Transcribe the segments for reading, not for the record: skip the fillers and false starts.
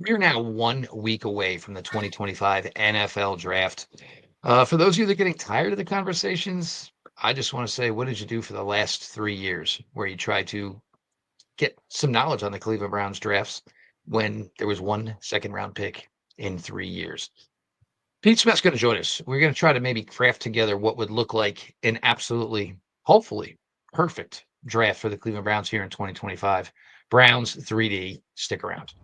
We're now 1 week away from the 2025 NFL Draft. For those of you that are getting tired of the conversations, I just want to say, what did you do for the last 3 years where you tried to get some knowledge on the Cleveland Browns drafts when there was one second round pick in 3 years? Pete Smith's going to join us. We're going to try to maybe craft together what would look like an absolutely, hopefully, perfect draft for the Cleveland Browns here in 2025. Browns 3D. Stick around.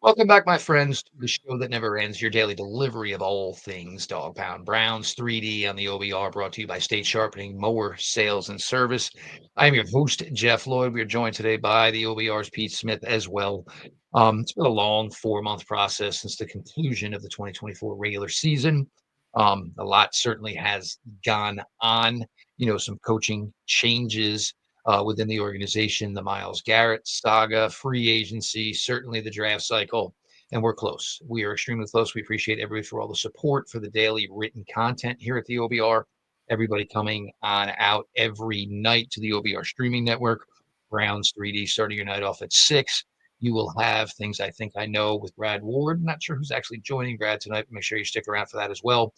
Welcome back, my friends, to the show that never ends, your daily delivery of all things Dog Pound. Browns 3D on the OBR, brought to you by State Sharpening Mower Sales and Service. I am your host, Jeff Lloyd. We are joined today by the OBR's Pete Smith as well. It's been a long 4-month process since the conclusion of the 2024 regular season. A lot certainly has gone on, some coaching changes within the organization, the Myles Garrett saga, free agency, certainly the draft cycle, and we're close. We are extremely close. We appreciate everybody for all the support for the daily written content here at the OBR. Everybody coming on out every night to the OBR streaming network. Browns 3D starting your night off at 6. You will have things I think I know with Brad Ward. Not sure who's actually joining Brad tonight, but make sure you stick around for that as well.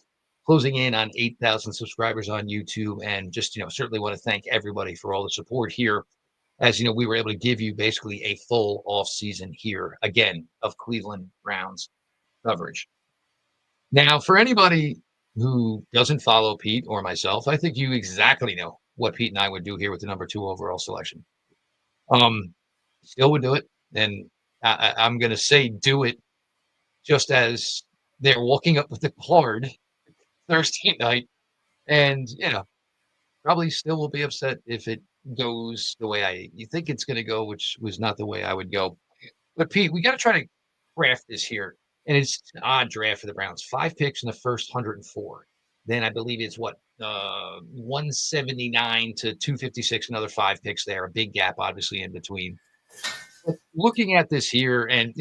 Closing in on 8,000 subscribers on YouTube, and just certainly want to thank everybody for all the support here. As we were able to give you basically a full off season here again of Cleveland Browns coverage. Now, for anybody who doesn't follow Pete or myself, I think you exactly know what Pete and I would do here with the number 2 overall selection. Still would do it, and I'm going to say do it just as they're walking up with the card Thursday night, and probably still will be upset if it goes the way you think it's going to go, which was not the way I would go. But Pete, we got to try to craft this here, and it's an odd draft for the Browns. 5 picks in the first 104. Then I believe it's 179 to 256, another 5 picks there. A big gap, obviously, in between. But looking at this here, and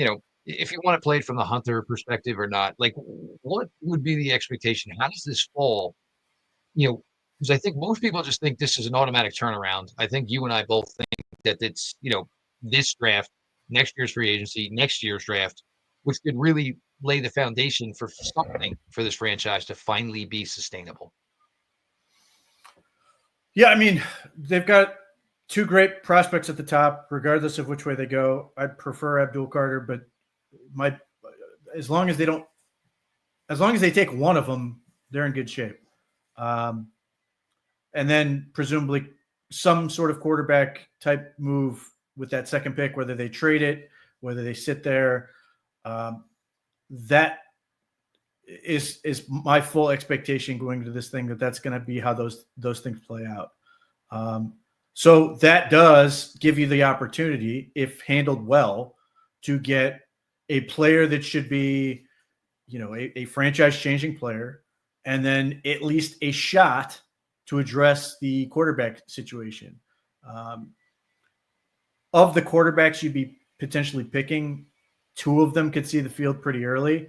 if you want to play it from the Hunter perspective or not, like what would be the expectation? How does this fall? Because I think most people just think this is an automatic turnaround. I think you and I both think that it's, this draft, next year's free agency, next year's draft, which could really lay the foundation for something for this franchise to finally be sustainable. Yeah, I mean, they've got 2 great prospects at the top, regardless of which way they go. I'd prefer Abdul Carter, but as long as they take one of them, they're in good shape. And then presumably some sort of quarterback type move with that second pick, whether they trade it, whether they sit there. That is my full expectation going into this thing, that's going to be how those things play out. So that does give you the opportunity, if handled well, to get a player that should be, a franchise-changing player, and then at least a shot to address the quarterback situation. Of the quarterbacks you'd be potentially picking, 2 of them could see the field pretty early.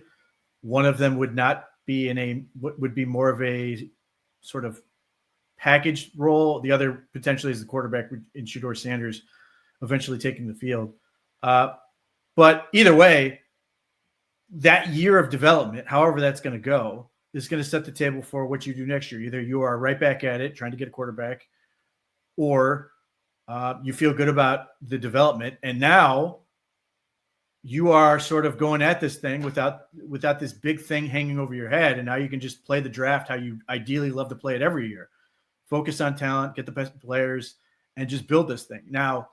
One of them would not be would be more of a sort of package role. The other potentially is the quarterback in Shedeur Sanders eventually taking the field. But either way, that year of development, however that's going to go, is going to set the table for what you do next year. Either you are right back at it trying to get a quarterback, or you feel good about the development, and now you are sort of going at this thing without this big thing hanging over your head, and now you can just play the draft how you ideally love to play it every year. Focus on talent, get the best players, and just build this thing. Now,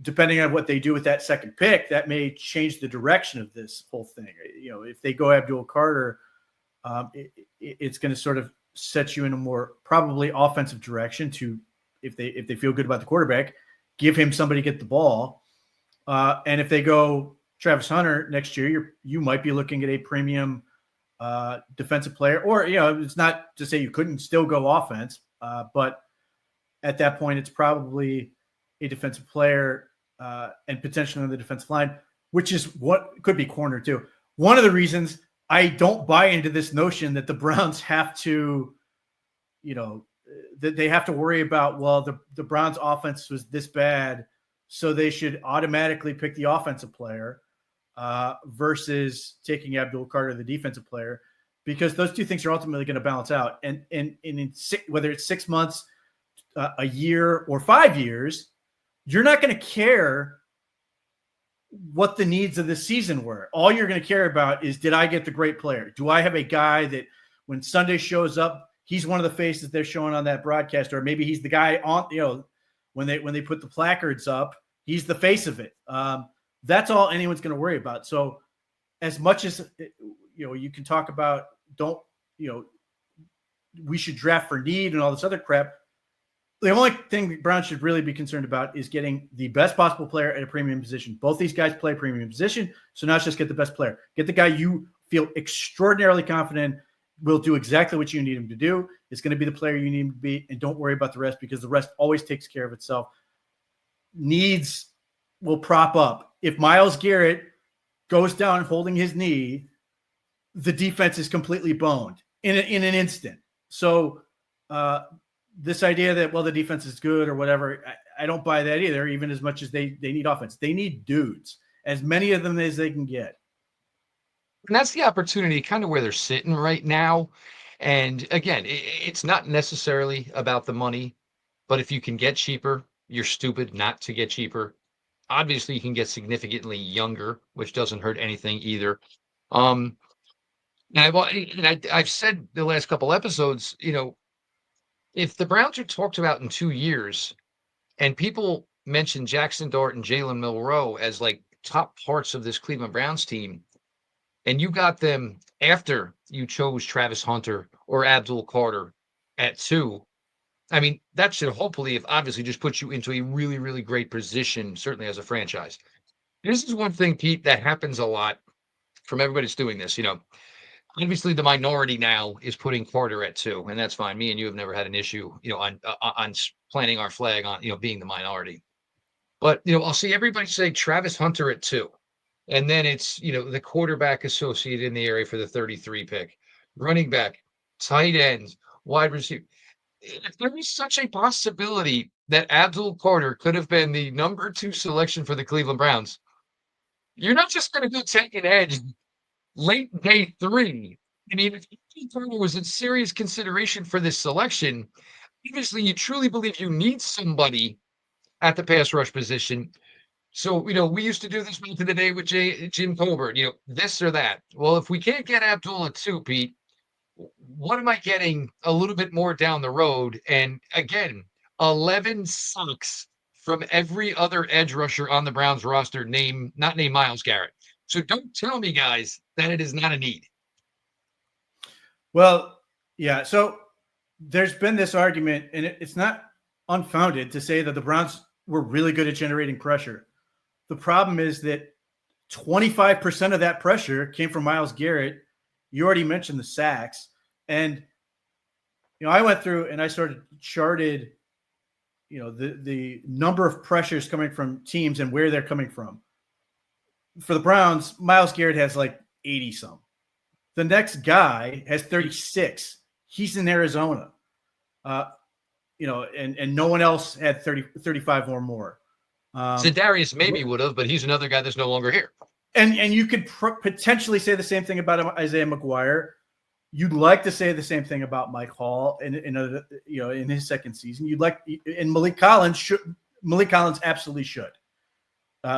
depending on what they do with that second pick, that may change the direction of this whole thing. If they go Abdul Carter, it's going to sort of set you in a more probably offensive direction to, if they feel good about the quarterback, give him somebody to get the ball. And if they go Travis Hunter next year, you might be looking at a premium defensive player, or, it's not to say you couldn't still go offense, but at that point, it's probably a defensive player and potentially on the defensive line, which is what could be corner too. One of the reasons I don't buy into this notion that the Browns have to, that they have to worry about, well, the Browns offense was this bad, so they should automatically pick the offensive player versus taking Abdul Carter, the defensive player, because those two things are ultimately going to balance out. And whether it's 6 months, a year, or 5 years, you're not going to care what the needs of the season were. All you're going to care about is, did I get the great player? Do I have a guy that when Sunday shows up, he's one of the faces they're showing on that broadcast, or maybe he's the guy on, when they put the placards up, he's the face of it. That's all anyone's going to worry about. So as much as, you can talk about, we should draft for need and all this other crap. The only thing Browns should really be concerned about is getting the best possible player at a premium position. Both these guys play premium position, so now it's just get the best player. Get the guy you feel extraordinarily confident will do exactly what you need him to do. It's going to be the player you need him to be, and don't worry about the rest, because the rest always takes care of itself. Needs will prop up. If Myles Garrett goes down holding his knee, the defense is completely boned in an instant. So this idea that, well, the defense is good or whatever, I don't buy that either, even as much as they need offense. They need dudes, as many of them as they can get. And that's the opportunity kind of where they're sitting right now. And again, it's not necessarily about the money, but if you can get cheaper, you're stupid not to get cheaper. Obviously, you can get significantly younger, which doesn't hurt anything either. And I've said the last couple episodes, if the Browns are talked about in 2 years and people mention Jackson Dart and Jalen Milroe as like top parts of this Cleveland Browns team, and you got them after you chose Travis Hunter or Abdul Carter at 2, I mean, that should hopefully have obviously just put you into a really, really great position, certainly as a franchise. This is one thing, Pete, that happens a lot from everybody that's doing this. Obviously the minority now is putting Carter at 2, and that's fine. Me and you have never had an issue, on planting our flag on, being the minority. But, I'll see everybody say Travis Hunter at 2. And then it's, the quarterback associated in the area for the 33 pick, running back, tight ends, wide receiver. If there was such a possibility that Abdul Carter could have been the number 2 selection for the Cleveland Browns, you're not just going to go take an edge late day 3. I mean, if Abdul Carter was in serious consideration for this selection, obviously you truly believe you need somebody at the pass rush position. So, we used to do this back in the day with Jim Colbert, this or that. Well, if we can't get Abdul at 2, Pete, what am I getting a little bit more down the road? And again, 11 sacks from every other edge rusher on the Browns roster, not named Myles Garrett. So don't tell me, guys, that it is not a need. Well, yeah. So there's been this argument, and it's not unfounded, to say that the Browns were really good at generating pressure. The problem is that 25% of that pressure came from Myles Garrett. You already mentioned the sacks. And, I went through and I sort of charted, the number of pressures coming from teams and where they're coming from. For the Browns, Myles Garrett has like 80 some. The next guy has 36. He's in Arizona. And no one else had 35 or more. Za'Darius maybe would have, but he's another guy that's no longer here. And you could potentially say the same thing about Isaiah McGuire. You'd like to say the same thing about Mike Hall in his second season. And Malik Collins absolutely should,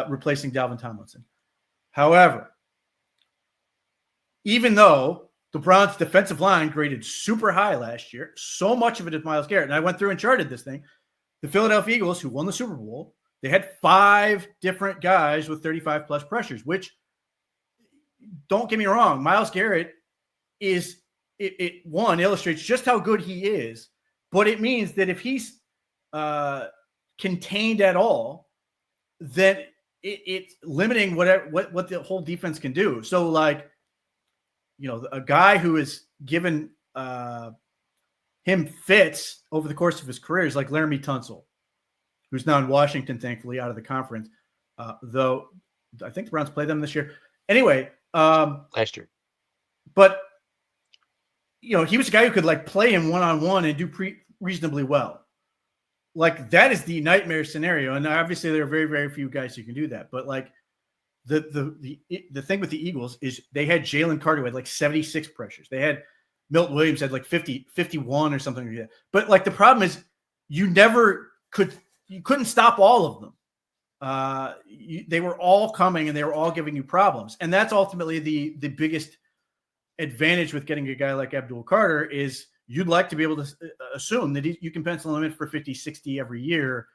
replacing Dalvin Tomlinson. However, even though the Browns' defensive line graded super high last year, so much of it is Myles Garrett. And I went through and charted this thing. The Philadelphia Eagles, who won the Super Bowl, they had 5 different guys with 35 plus pressures, which, don't get me wrong, Myles Garrett is one illustrates just how good he is, but it means that if he's contained at all, then it's limiting what the whole defense can do. So, like, a guy who is given him fits over the course of his career is like Laramie Tunsil, who's now in Washington, thankfully, out of the conference. Though I think the Browns play them this year. Anyway, last year. But he was a guy who could like play him one-on-one and do reasonably well. Like, that is the nightmare scenario. And obviously there are very, very few guys who can do that. But like the thing with the Eagles is they had Jalen Carter who had like 76 pressures. They had Milton Williams had like 50, 51 or something like that. But like the problem is you couldn't stop all of them. They were all coming and they were all giving you problems. And that's ultimately the biggest advantage with getting a guy like Abdul Carter is you'd like to be able to assume that you can pencil him in for 50, 60 every year,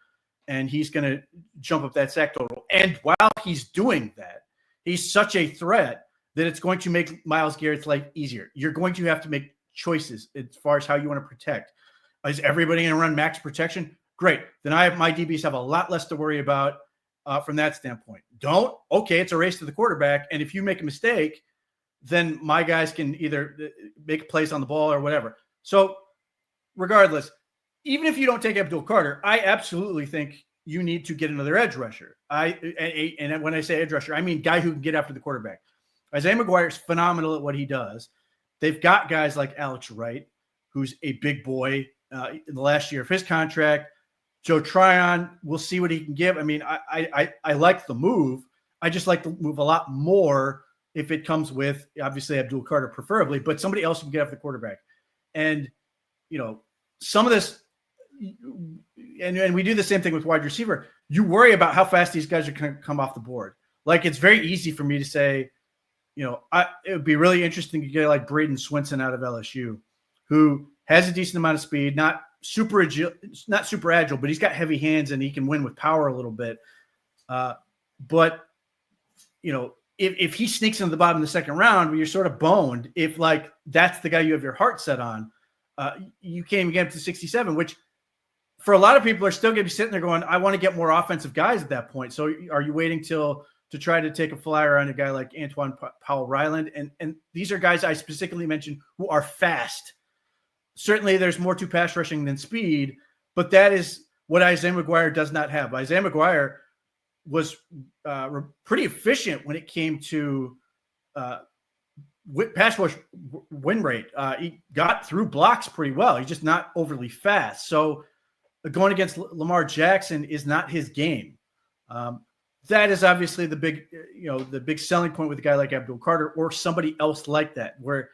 and he's going to jump up that sack total. And while he's doing that, he's such a threat that it's going to make Myles Garrett's life easier. You're going to have to make choices as far as how you want to protect. Is everybody going to run max protection? Great. Then my DBs have a lot less to worry about from that standpoint. Don't? Okay, it's a race to the quarterback. And if you make a mistake, then my guys can either make plays on the ball or whatever. So regardless, even if you don't take Abdul Carter, I absolutely think you need to get another edge rusher. And when I say edge rusher, I mean guy who can get after the quarterback. Isaiah McGuire is phenomenal at what he does. They've got guys like Alex Wright, who's a big boy in the last year of his contract. Joe Tryon, we'll see what he can give. I mean, I like the move. I just like the move a lot more if it comes with, obviously, Abdul Carter preferably, but somebody else who can get after the quarterback. And, some of this, and we do the same thing with wide receiver. You worry about how fast these guys are going to come off the board. Like, it's very easy for me to say, it would be really interesting to get like Braden Swinson out of LSU, who has a decent amount of speed, not super agile, but he's got heavy hands and he can win with power a little bit. But if he sneaks into the bottom of the second round, you're sort of boned. If like that's the guy you have your heart set on, you can't even get up to 67, which for a lot of people are still going to be sitting there going, I want to get more offensive guys at that point. So are you waiting to try to take a flyer on a guy like Antoine Powell-Ryland? And these are guys I specifically mentioned who are fast. Certainly there's more to pass rushing than speed, but that is what Isaiah McGuire does not have. Isaiah McGuire was pretty efficient when it came to pass rush win rate. He got through blocks pretty well. He's just not overly fast. So going against Lamar Jackson is not his game. That is obviously the big selling point with a guy like Abdul Carter or somebody else like that, where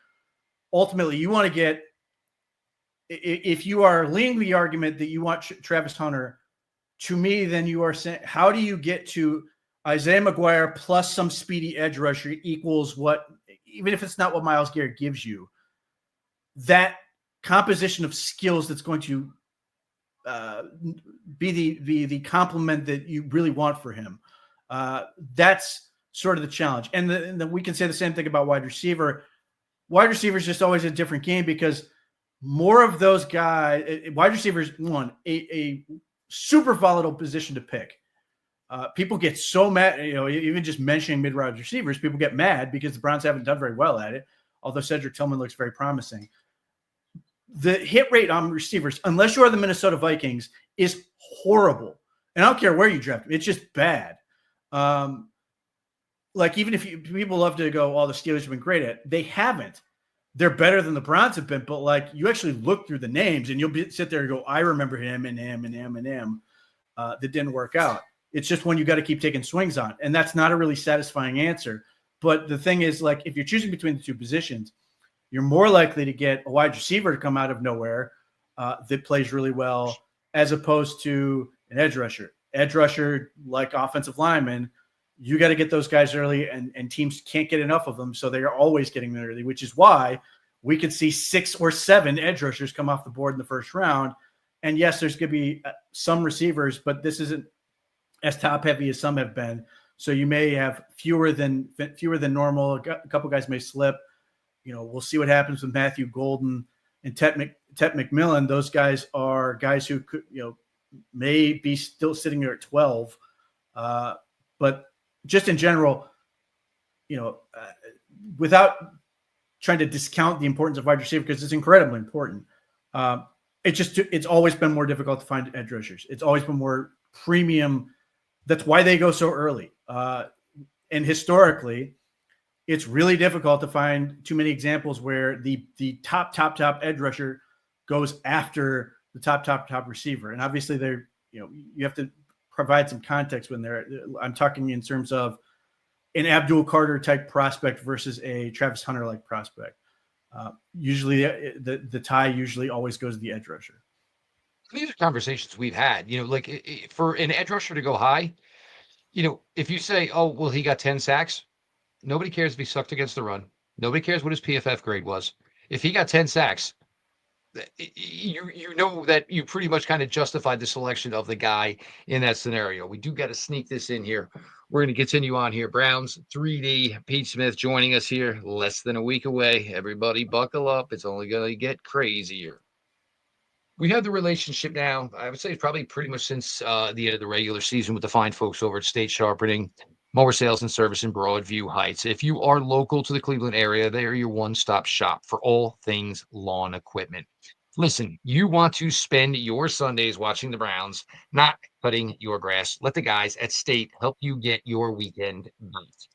ultimately you want to get, if you are leaning the argument that you want Travis Hunter, to me, then you are saying, how do you get to Isaiah McGuire plus some speedy edge rusher equals what, even if it's not what Myles Garrett gives you, that composition of skills that's going to be the complement that you really want for him. That's sort of the challenge. And we can say the same thing about wide receiver. Wide receiver is just always a different game because more of those guys, wide receivers, a super volatile position to pick. People get so mad, even just mentioning mid-round receivers, people get mad because the Browns haven't done very well at it, although Cedric Tillman looks very promising. The hit rate on receivers, unless you are the Minnesota Vikings, is horrible. And I don't care where you draft them. It's just bad. Like, even if people love to go, the Steelers have been great at it. They haven't. They're better than the Browns have been, but like you actually look through the names and you'll sit there and go, I remember him and him and him and him. That didn't work out. It's just one you got to keep taking swings on. And that's not a really satisfying answer. But the thing is, like, if you're choosing between the two positions, you're more likely to get a wide receiver to come out of nowhere that plays really well, as opposed to an edge rusher. Edge rusher, like offensive linemen, you got to get those guys early, and teams can't get enough of them, so they're always getting them early, which is why we could see 6 or 7 edge rushers come off the board in the first round. And yes, there's going to be some receivers, but this isn't as top-heavy as some have been. So you may have fewer than normal. A couple guys may slip. We'll see what happens with Matthew Golden and Tet McMillan. Those guys are guys who could, may be still sitting there at 12. But just in general, without trying to discount the importance of wide receiver, because it's incredibly important. It's always been more difficult to find edge rushers. It's always been more premium. That's why they go so early. And historically, it's really difficult to find too many examples where the top edge rusher goes after the top receiver. And obviously they're, you have to provide some context when I'm talking in terms of an Abdul Carter type prospect versus a Travis Hunter like prospect. Usually the tie usually always goes to the edge rusher. These are conversations we've had, like for an edge rusher to go high, if you say, oh, well, he got 10 sacks, nobody cares if he sucked against the run. Nobody cares what his PFF grade was. If he got 10 sacks, you know that you pretty much kind of justified the selection of the guy in that scenario. We do got to sneak this in here. We're going to continue on here. Browns 3D, Pete Smith joining us here less than a week away. Everybody buckle up. It's only going to get crazier. We have the relationship now, I would say probably pretty much since the end of the regular season with the fine folks over at State Sharpening, Mower Sales and Service in Broadview Heights. If you are local to the Cleveland area, they are your one-stop shop for all things lawn equipment. Listen, you want to spend your Sundays watching the Browns, not cutting your grass. Let the guys at State help you get your weekend right.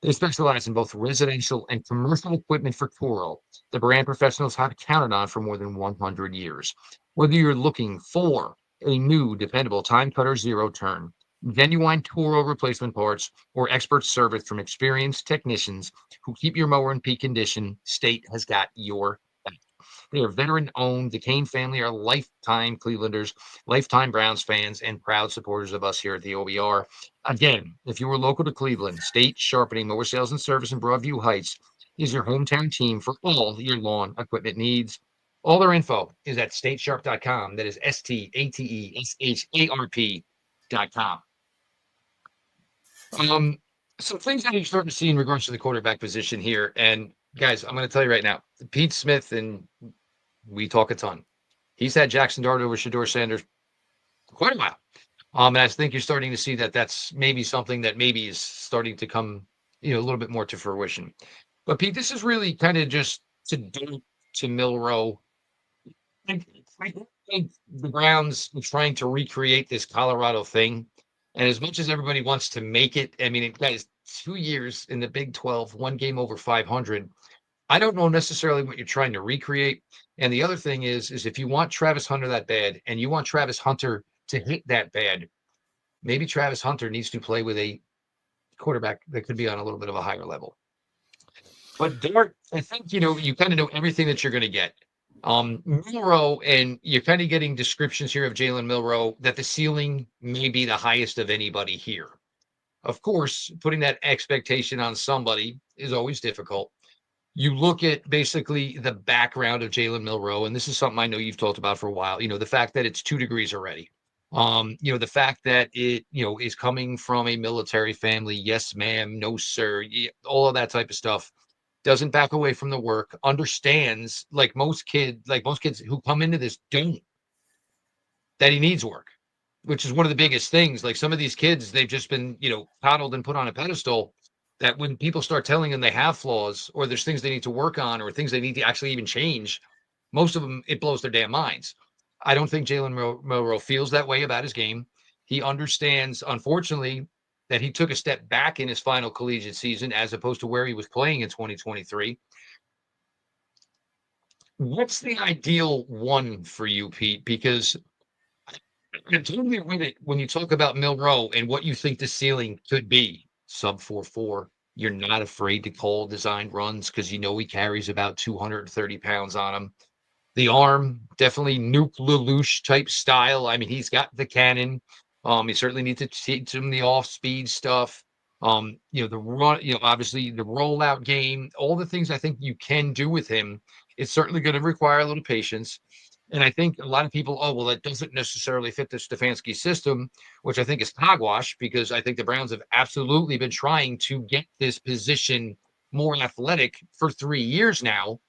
They specialize in both residential and commercial equipment for Toro. The brand professionals have counted on for more than 100 years. Whether you're looking for a new, dependable time cutter zero turn, genuine Toro replacement parts, or expert service from experienced technicians who keep your mower in peak condition, State has got your back. They are veteran-owned. The Kane family are lifetime Clevelanders, lifetime Browns fans, and proud supporters of us here at the OBR. Again, if you are local to Cleveland, State Sharpening, Mower Sales and Service in Broadview Heights is your hometown team for all your lawn equipment needs. All their info is at statesharp.com. That is STATESHARP.com. Some things that you're starting to see in regards to the quarterback position here. And guys, I'm going to tell you right now, Pete Smith, and we talk a ton. He's had Jackson Dart over Shedeur Sanders quite a while. And I think you're starting to see that that's maybe something that maybe is starting to come, a little bit more to fruition. But Pete, this is really kind of just to do to Milroe. I think the Browns are trying to recreate this Colorado thing. And as much as everybody wants to make it, I mean, guys, 2 years in the Big 12, one game over 500. I don't know necessarily what you're trying to recreate. And the other thing is if you want Travis Hunter that bad and you want Travis Hunter to hit that bad, maybe Travis Hunter needs to play with a quarterback that could be on a little bit of a higher level. But Dart, I think, you kind of know everything that you're going to get. Milroe, and you're kind of getting descriptions here of Jalen Milroe that the ceiling may be the highest of anybody here. Of course, putting that expectation on somebody is always difficult. You look at basically the background of Jalen Milroe, and this is something I know you've talked about for a while, the fact that it's 2 degrees already. The fact that it, is coming from a military family. Yes, ma'am. No, sir. All of that type of stuff. Doesn't back away from the work, understands, like most kids who come into this don't, that he needs work, which is one of the biggest things. Like some of these kids, they've just been, coddled and put on a pedestal, that when people start telling them they have flaws or there's things they need to work on or things they need to actually even change, most of them, it blows their damn minds. I don't think Jalen Milroe feels that way about his game. He understands, unfortunately, that he took a step back in his final collegiate season as opposed to where he was playing in 2023. What's the ideal one for you, Pete? Because I'm totally with it when you talk about Milroe and what you think the ceiling could be. Sub 4.4. You're not afraid to call design runs because he carries about 230 pounds on him. The arm, definitely Nuke Lelouch type style. I mean, he's got the cannon. You certainly need to teach him the off-speed stuff. The run, obviously the rollout game, all the things I think you can do with him. It's certainly going to require a little patience. And I think a lot of people, oh, well, that doesn't necessarily fit the Stefanski system, which I think is hogwash, because I think the Browns have absolutely been trying to get this position more athletic for 3 years now.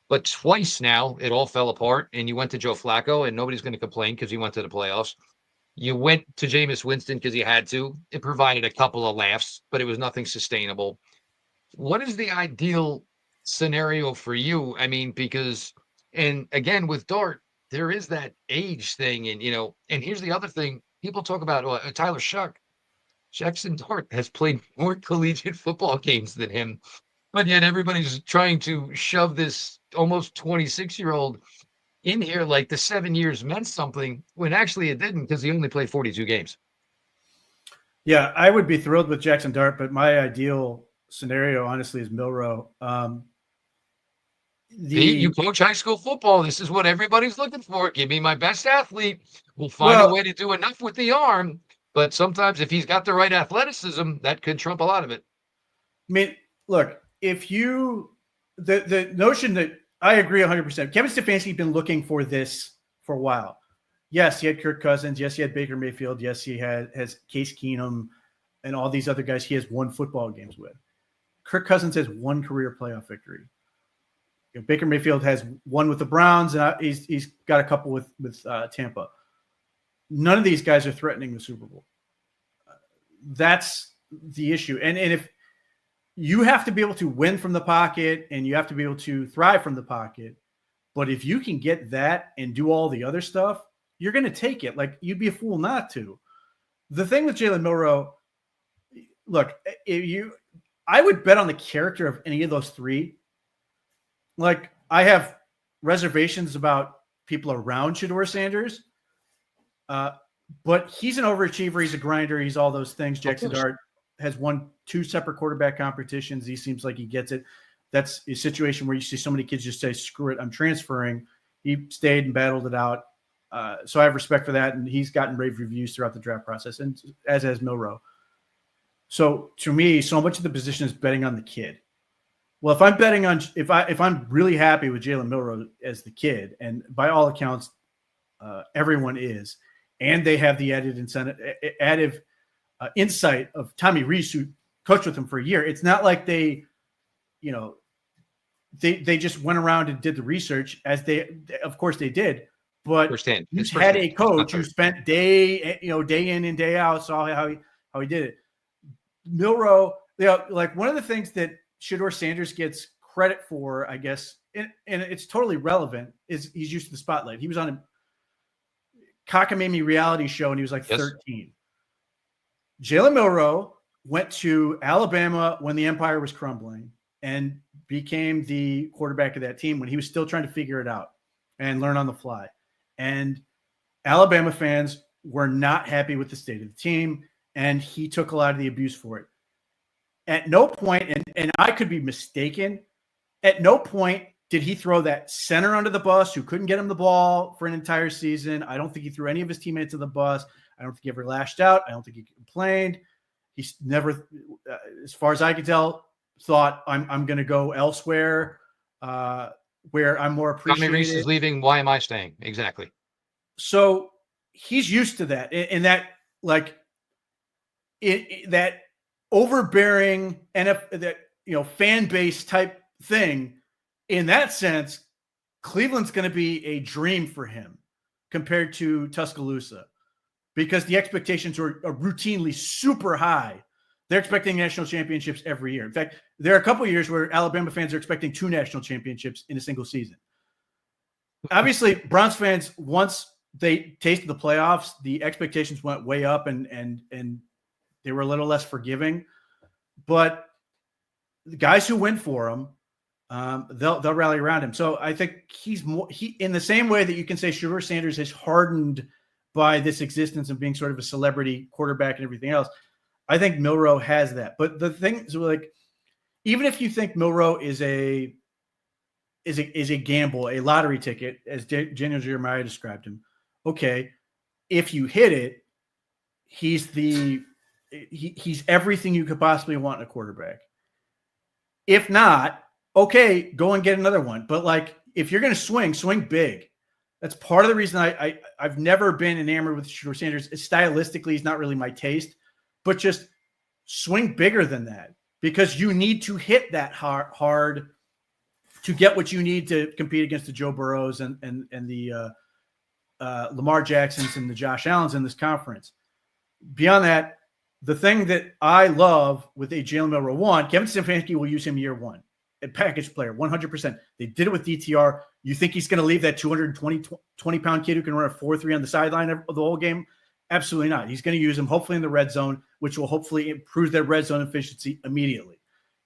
But twice now, it all fell apart, and you went to Joe Flacco, and nobody's going to complain because he went to the playoffs. You went to Jameis Winston because you had to. It provided a couple of laughs, but it was nothing sustainable. What is the ideal scenario for you? I mean, because, and again, with Dart, there is that age thing, and, and here's the other thing. People talk about Tyler Shuck. Jackson Dart has played more collegiate football games than him. But yet everybody's trying to shove this almost 26-year-old in here like the 7 years meant something when actually it didn't, because he only played 42 games. Yeah, I would be thrilled with Jackson Dart, but my ideal scenario, honestly, is Milroe. You coach high school football. This is what everybody's looking for. Give me my best athlete. We'll find a way to do enough with the arm. But sometimes if he's got the right athleticism, that could trump a lot of it. I mean, look, if you the notion that I agree 100%. Kevin Stefanski's been looking for this for a while. Yes, he had Kirk Cousins. Yes, he had Baker Mayfield. Yes, he has Case Keenum and all these other guys he has won football games with. Kirk Cousins has one career playoff victory. Baker Mayfield has one with the Browns, and he's got a couple with Tampa. None of these guys are threatening the Super Bowl. That's the issue. And if you have to be able to win from the pocket and you have to be able to thrive from the pocket, but if you can get that and do all the other stuff, you're going to take it. Like, you'd be a fool not to. The thing with Jalen Milroe, look, I would bet on the character of any of those three. Like, I have reservations about people around Shedeur Sanders, but he's an overachiever. He's a grinder. He's all those things. Jackson Dart has won 2 separate quarterback competitions. He seems like he gets it. That's a situation where you see so many kids just say, screw it, I'm transferring. He stayed and battled it out. So I have respect for that, and he's gotten rave reviews throughout the draft process, and as has Milroe. So to me, so much of the position is betting on the kid. Well, if I'm betting on if I'm really happy with Jalen Milroe as the kid, and by all accounts, everyone is, and they have the added insight of Tommy Rees, who coached with him for a year. It's not like they just went around and did the research, as of course they did, but he's had a coach who spent day in and day out, saw how he did it. Milroe, like, one of the things that Shedeur Sanders gets credit for, I guess, and it's totally relevant, is he's used to the spotlight. He was on a cockamamie reality show and he was like 13. Jalen Milroe went to Alabama when the empire was crumbling and became the quarterback of that team when he was still trying to figure it out and learn on the fly. And Alabama fans were not happy with the state of the team, and he took a lot of the abuse for it. At no point, and I could be mistaken, at no point did he throw that center under the bus who couldn't get him the ball for an entire season. I don't think he threw any of his teammates to the bus. I don't think he ever lashed out. I don't think he complained. He's never, as far as I can tell, thought, I'm going to go elsewhere where I'm more appreciated. Tommy Rees is leaving. Why am I staying? Exactly. So he's used to that. And that, like, that overbearing fan base type thing. In that sense, Cleveland's going to be a dream for him compared to Tuscaloosa, because the expectations are routinely super high. They're expecting national championships every year. In fact, there are a couple of years where Alabama fans are expecting 2 national championships in a single season. Obviously, Browns fans, once they tasted the playoffs, the expectations went way up and they were a little less forgiving. But the guys who win for him, they'll rally around him. So I think he's in the same way that you can say Shedeur Sanders is hardened by this existence of being sort of a celebrity quarterback and everything else. I think Milroe has that. But the thing is, like, even if you think Milroe is a gamble, a lottery ticket, as Daniel Jeremiah described him, okay, if you hit it, he's everything you could possibly want in a quarterback. If not, okay, go and get another one. But, like, if you're going to swing big. That's part of the reason I've never been enamored with Shedeur Sanders. Stylistically, he's not really my taste, but just swing bigger than that, because you need to hit that hard to get what you need to compete against the Joe Burrows and the Lamar Jacksons and the Josh Allens in this conference. Beyond that, the thing that I love with a Jalen Milroe, one, Kevin Stefanski will use him year one. A package player, 100%. They did it with DTR. You think he's going to leave that 220-pound kid who can run a 4.3 on the sideline of the whole game? Absolutely not. He's going to use him hopefully in the red zone, which will hopefully improve their red zone efficiency immediately.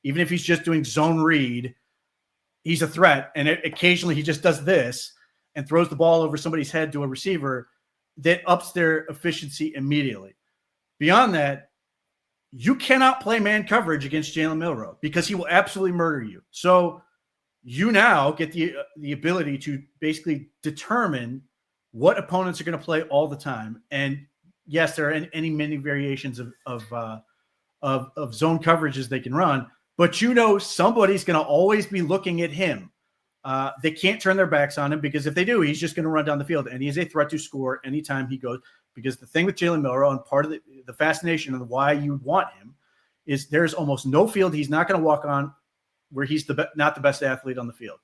Even if he's just doing zone read, he's a threat. And occasionally he just does this. and throws the ball over somebody's head to a receiver, that ups their efficiency immediately. Beyond that, you cannot play man coverage against Jalen Milroe because he will absolutely murder you. So you now get the ability to basically determine what opponents are going to play all the time. And yes, there are many variations of zone coverages they can run, but somebody's going to always be looking at him. They can't turn their backs on him because if they do, he's just going to run down the field, and he is a threat to score anytime he goes. Because the thing with Jalen Milroe, and part of the fascination of why you want him, is there's almost no field he's not going to walk on where he's not the best athlete on the field.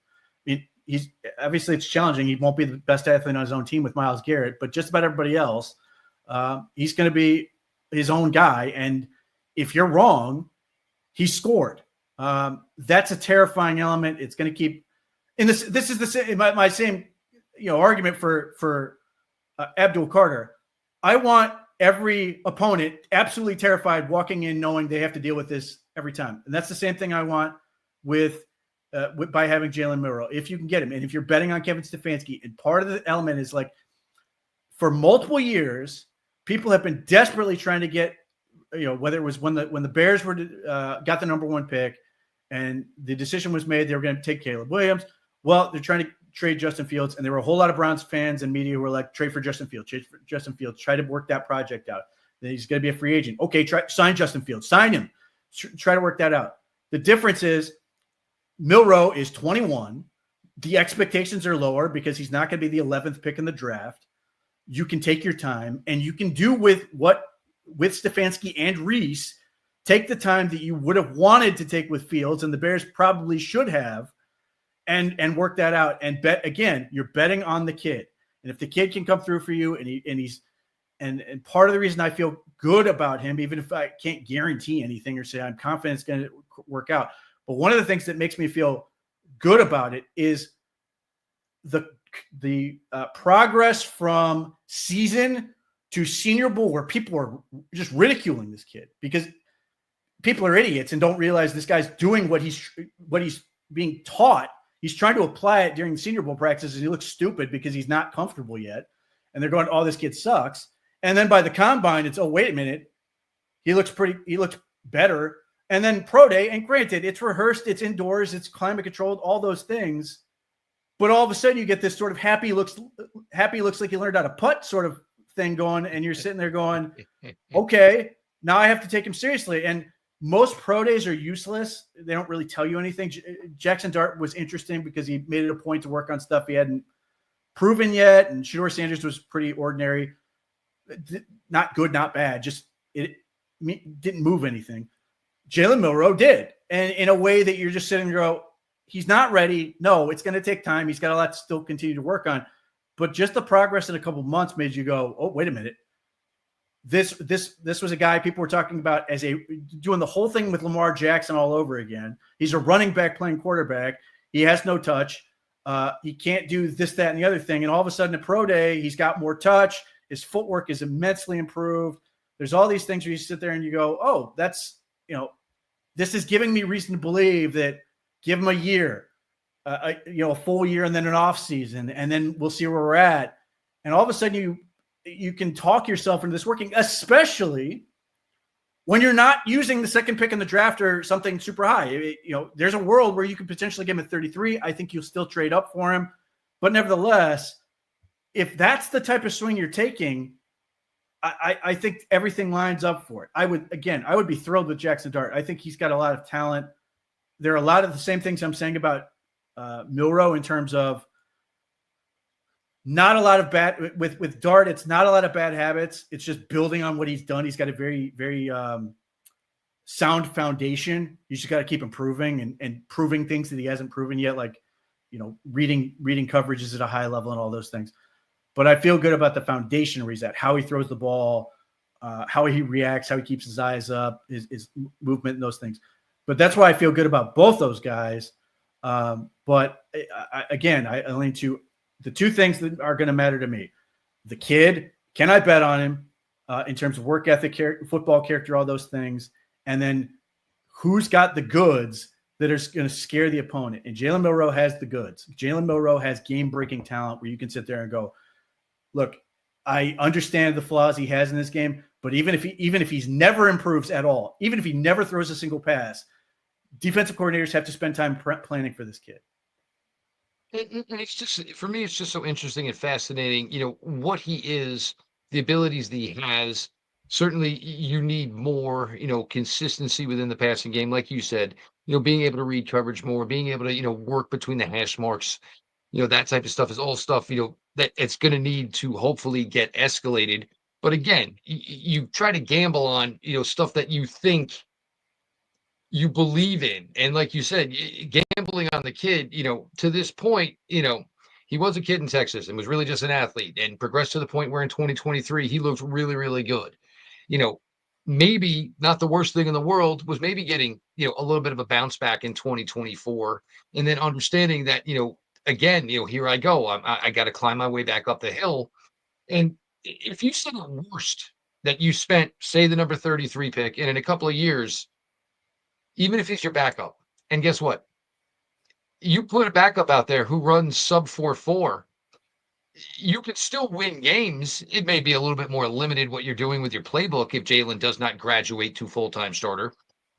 I mean, he's obviously, it's challenging. He won't be the best athlete on his own team with Myles Garrett, but just about everybody else, he's going to be his own guy. And if you're wrong, he scored. That's a terrifying element. It's going to keep. And this is the same, my same argument for Abdul Carter. I want every opponent absolutely terrified walking in knowing they have to deal with this every time. And that's the same thing I want with by having Jalen Milroe, if you can get him. And if you're betting on Kevin Stefanski, and part of the element is like, for multiple years, people have been desperately trying to get, whether it was when the Bears got the number 1 pick and the decision was made, they were going to take Caleb Williams. Well, they're trying to trade Justin Fields, and there were a whole lot of Browns fans and media who were like, trade for Justin Fields, try to work that project out. Then he's going to be a free agent. Okay, sign Justin Fields, sign him, try to work that out. The difference is Milroe is 21. The expectations are lower because he's not going to be the 11th pick in the draft. You can take your time, and you can do with Stefanski and Reese, take the time that you would have wanted to take with Fields, and the Bears probably should have, and work that out. And bet again, you're betting on the kid. And if the kid can come through for you, and part of the reason I feel good about him, even if I can't guarantee anything or say I'm confident it's going to work out, but one of the things that makes me feel good about it is the progress from season to Senior Bowl, where people are just ridiculing this kid because people are idiots and don't realize this guy's doing what he's being taught. He's trying to apply it during Senior Bowl practices, and he looks stupid because he's not comfortable yet. And they're going, "Oh, this kid sucks." And then by the combine, it's, "Oh, wait a minute, he looks better." And then pro day, and granted, it's rehearsed, it's indoors, it's climate controlled, all those things. But all of a sudden, you get this sort of happy looks like he learned how to putt sort of thing going, and you're sitting there going, "Okay, now I have to take him seriously." And most pro days are useless. They don't really tell you anything. Jackson Dart was interesting because he made it a point to work on stuff he hadn't proven yet. And Shedeur Sanders was pretty ordinary. Not good, not bad. Just it didn't move anything. Jalen Milroe did. And in a way that you're just sitting there go, he's not ready. No, it's going to take time. He's got a lot to still continue to work on. But just the progress in a couple of months made you go, "Oh, wait a minute. This was a guy people were talking about as doing the whole thing with Lamar Jackson all over again. He's a running back playing quarterback. He has no touch. He can't do this, that, and the other thing. And all of a sudden at pro day, he's got more touch. His footwork is immensely improved. There's all these things where you sit there and you go, "Oh, that's, this is giving me reason to believe that give him a year, a full year, and then an off season, and then we'll see where we're at." And all of a sudden you can talk yourself into this working, especially when you're not using the 2nd pick in the draft or something super high. There's a world where you could potentially get him at 33. I think you'll still trade up for him. But nevertheless, if that's the type of swing you're taking, I think everything lines up for it. I would be thrilled with Jackson Dart. I think he's got a lot of talent. There are a lot of the same things I'm saying about Milroe in terms of not a lot of bad with Dart. It's not a lot of bad habits. It's just building on what he's done. He's got a very, very sound foundation. You just got to keep improving and proving things that he hasn't proven yet, like reading coverages at a high level and all those things. But I feel good about the foundation where he's at, how he throws the ball, how he reacts, how he keeps his eyes up, his movement, and those things. But that's why I feel good about both those guys. But I lean to the two things that are going to matter to me. The kid, can I bet on him in terms of work ethic, football character, all those things? And then who's got the goods that are going to scare the opponent. And Jalen Milroe has the goods. Jalen Milroe has game-breaking talent where you can sit there and go, look, I understand the flaws he has in this game, but even if he's never improves at all, even if he never throws a single pass, defensive coordinators have to spend time planning for this kid. And it's just, for me, it's just so interesting and fascinating, what he is, the abilities that he has. Certainly, you need more, consistency within the passing game. Like you said, being able to read coverage more, being able to, work between the hash marks, that type of stuff is all stuff, that it's going to need to hopefully get escalated. But again, you try to gamble on, stuff that you think you believe in. And like you said, gambling on the kid, to this point, he was a kid in Texas and was really just an athlete and progressed to the point where in 2023, he looked really, really good. Maybe not the worst thing in the world was maybe getting, a little bit of a bounce back in 2024. And then understanding that, again, here I go. I got to climb my way back up the hill. And if you said the worst that you spent, say the number 33 pick, and in a couple of years, even if he's your backup, and guess what? You put a backup out there who runs sub 4.4, you can still win games. It may be a little bit more limited what you're doing with your playbook if Jalen does not graduate to full-time starter,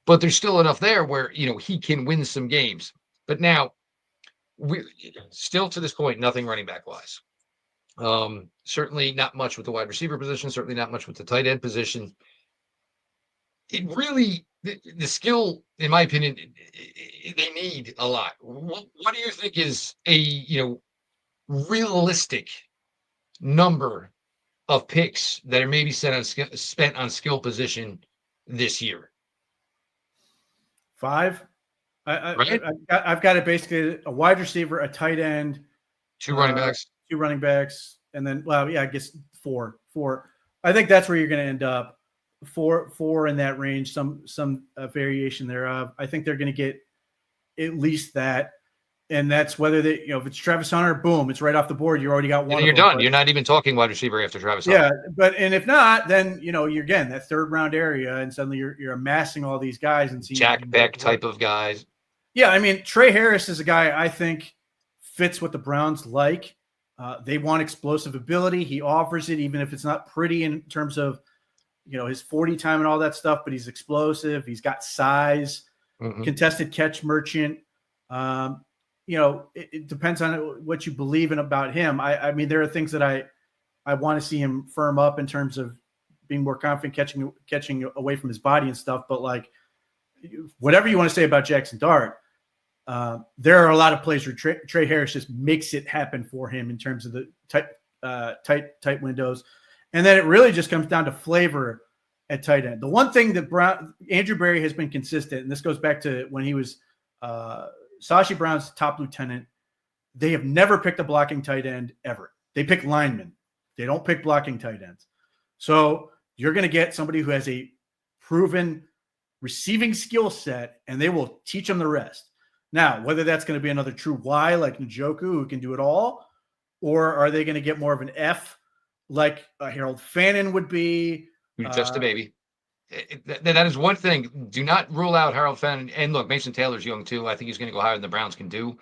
but there's still enough there where, he can win some games. But now, we still to this point, nothing running back wise. Certainly not much with the wide receiver position, certainly not much with the tight end position. It really, the skill, in my opinion, they need a lot. What do you think is a, realistic number of picks that are maybe spent on skill position this year? 5. Right? I've got it basically a wide receiver, a tight end, 2 running backs, and then, I guess 4. I think that's where you're going to end up. 4 in that range, some variation thereof. I think they're going to get at least that. And that's whether they, if it's Travis Hunter, boom, it's right off the board. You already got one. And you're done. You're not even talking wide receiver after Travis Hunter. Yeah, and if not, then you're again that 3rd round area, and suddenly you're amassing all these guys and seeing Jack Beck type of guys. Yeah, I mean Trey Harris is a guy I think fits what the Browns like. They want explosive ability. He offers it, even if it's not pretty in terms of his 40 time and all that stuff. But he's explosive. He's got size. Contested catch merchant. It depends on what you believe in about him. I mean, there are things that I want to see him firm up in terms of being more confident catching away from his body and stuff. But like, whatever you want to say about Jackson Dart, there are a lot of plays where Trey Harris just makes it happen for him in terms of the tight windows. And then it really just comes down to flavor at tight end. The one thing that Andrew Berry has been consistent, and this goes back to when he was Sashi Brown's top lieutenant, they have never picked a blocking tight end ever. They pick linemen. They don't pick blocking tight ends. So you're going to get somebody who has a proven receiving skill set, and they will teach them the rest. Now, whether that's going to be another true Y like Njoku who can do it all, or are they going to get more of an F like Harold Fannin would be? Just a baby. That is one thing. Do not rule out Harold Fannin. And look, Mason Taylor's young too. I think he's going to go higher than the Browns can do.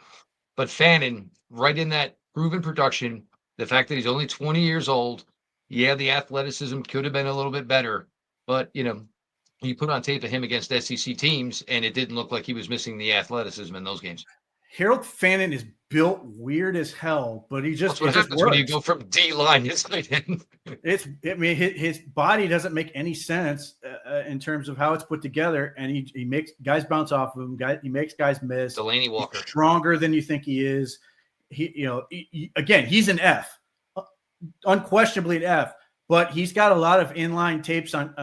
But Fannin, right in that proven production, the fact that he's only 20 years old, yeah, the athleticism could have been a little bit better. But, you put on tape of him against SEC teams, and it didn't look like he was missing the athleticism in those games. Harold Fannin is built weird as hell, but he just, that's what happens when you go from D line to tight end. His body doesn't make any sense in terms of how it's put together, and he makes guys bounce off of him. He makes guys miss. Delaney Walker, he's stronger than you think he is. Again, he's an F, unquestionably an F, but he's got a lot of inline tapes on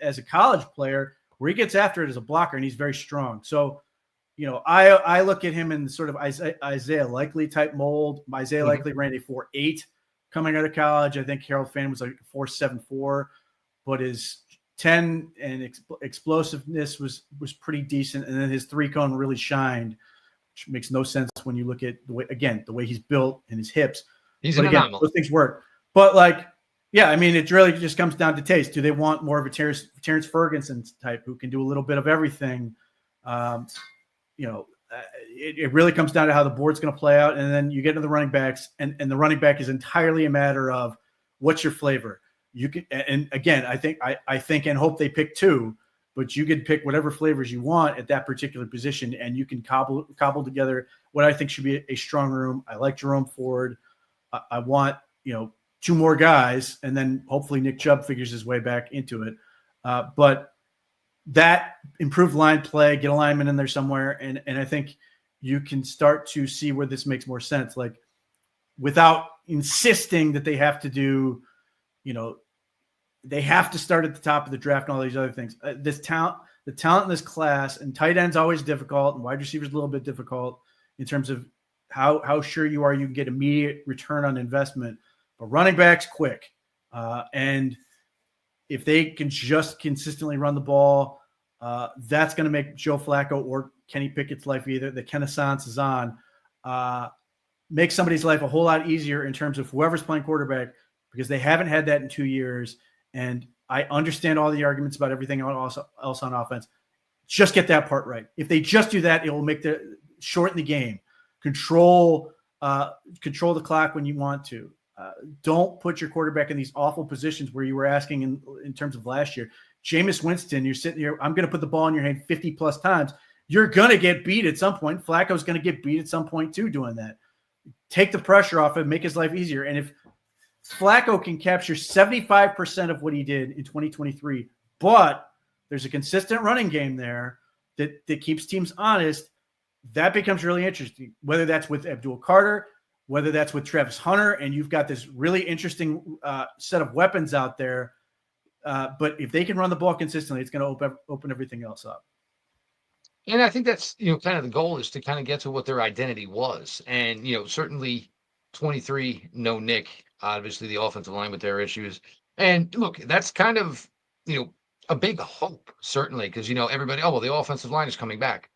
as a college player where he gets after it as a blocker, and he's very strong. So. I look at him in sort of Isaiah Likely type mold. Isaiah Likely ran a 4.8 coming out of college. I think Harold Fannin was like 4.74, but his 10 and explosiveness was pretty decent. And then his 3-cone really shined, which makes no sense when you look at the way he's built and his hips. He's an anomaly. Those things work. But it really just comes down to taste. Do they want more of a Terrence Ferguson type who can do a little bit of everything? it really comes down to how the board's going to play out. And then you get into the running backs, and the running back is entirely a matter of what's your flavor. You can, and again, I think and hope they pick two, but you can pick whatever flavors you want at that particular position, and you can cobble together what I think should be a strong room. I like Jerome Ford. I want, two more guys, and then hopefully Nick Chubb figures his way back into it. But that improved line play, get a lineman in there somewhere, and I think you can start to see where this makes more sense. Like, without insisting that they have to do, they have to start at the top of the draft and all these other things. The talent in this class, and tight end's always difficult, and wide receivers a little bit difficult in terms of how sure you are you can get immediate return on investment. But running backs, quick. And if they can just consistently run the ball, that's going to make Joe Flacco or Kenny Pickett's life, either the Renaissance is on, make somebody's life a whole lot easier in terms of whoever's playing quarterback, because they haven't had that in 2 years. And I understand all the arguments about everything else on offense. Just get that part right. If they just do that, it will make shorten the game, control the clock when you want to. Don't put your quarterback in these awful positions where you were asking in terms of last year. Jameis Winston, you're sitting here, I'm going to put the ball in your hand 50 plus times. You're going to get beat at some point. Flacco's going to get beat at some point too doing that. Take the pressure off him, make his life easier. And if Flacco can capture 75% of what he did in 2023, but there's a consistent running game there that keeps teams honest, that becomes really interesting, whether that's with Abdul Carter, whether that's with Travis Hunter, and you've got this really interesting set of weapons out there. But if they can run the ball consistently, it's going to open everything else up. And I think that's, kind of the goal is to kind of get to what their identity was. And, certainly 23, no Nick, obviously the offensive line with their issues. And look, that's kind of, a big hope, certainly, because, everybody, oh, well, the offensive line is coming back.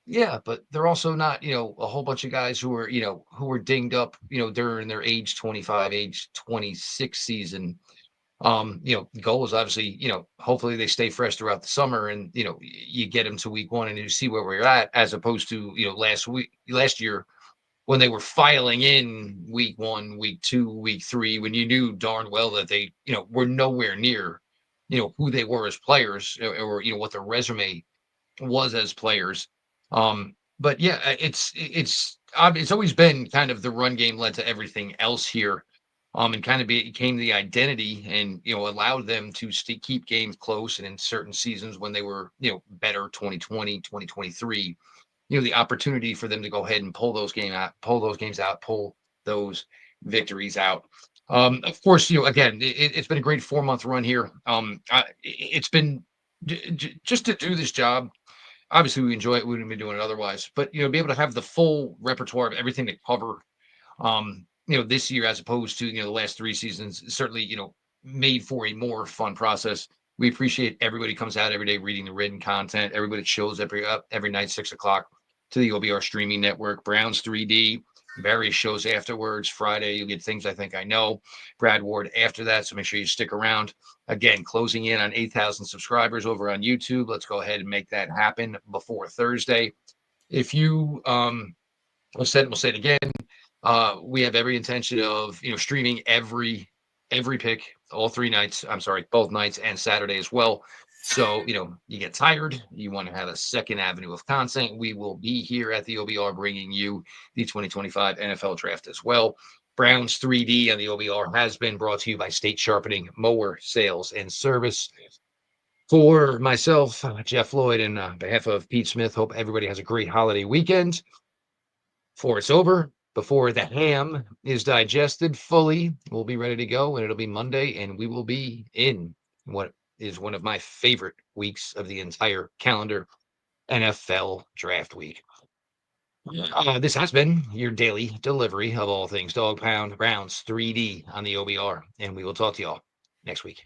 Yeah, but they're also not, a whole bunch of guys who were dinged up, during their age 25, age 26 season. The goal is obviously, hopefully they stay fresh throughout the summer, and, you get them to week one and you see where we're at, as opposed to, last year when they were filing in week one, week two, week three, when you knew darn well that they, were nowhere near, who they were as players, or what their resume was as players. But yeah, it's always been kind of the run game led to everything else here. And kind of became the identity, and, allowed them to keep games close. And in certain seasons when they were, better, 2020, 2023, the opportunity for them to go ahead and pull those games out, pull those victories out. Of course, again, it's been a great 4-month run here. It's been just to do this job. Obviously, we enjoy it. We wouldn't be doing it otherwise. But, be able to have the full repertoire of everything to cover, this year, as opposed to, the last 3 seasons, certainly, made for a more fun process. We appreciate everybody comes out every day reading the written content. Everybody shows every night, 6:00 to the OBR streaming network. Browns 3D, various shows afterwards. Friday, you'll get Things I Think I Know. Brad Ward after that. So make sure you stick around. Again, closing in on 8,000 subscribers over on YouTube. Let's go ahead and make that happen before Thursday. If you, we'll say it again. We have every intention of, streaming every pick, all 3 nights. I'm sorry, both nights and Saturday as well. So, you get tired, you want to have a second avenue of content. We will be here at the OBR bringing you the 2025 NFL draft as well. Browns 3D on the OBR has been brought to you by State Sharpening Mower Sales and Service. For myself, Jeff Lloyd, and on behalf of Pete Smith, hope everybody has a great holiday weekend. Before it's over, before the ham is digested fully, we'll be ready to go, and it'll be Monday, and we will be in what is one of my favorite weeks of the entire calendar, NFL Draft Week. This has been your daily delivery of all things Dog Pound Browns 3D on the OBR, and we will talk to y'all next week.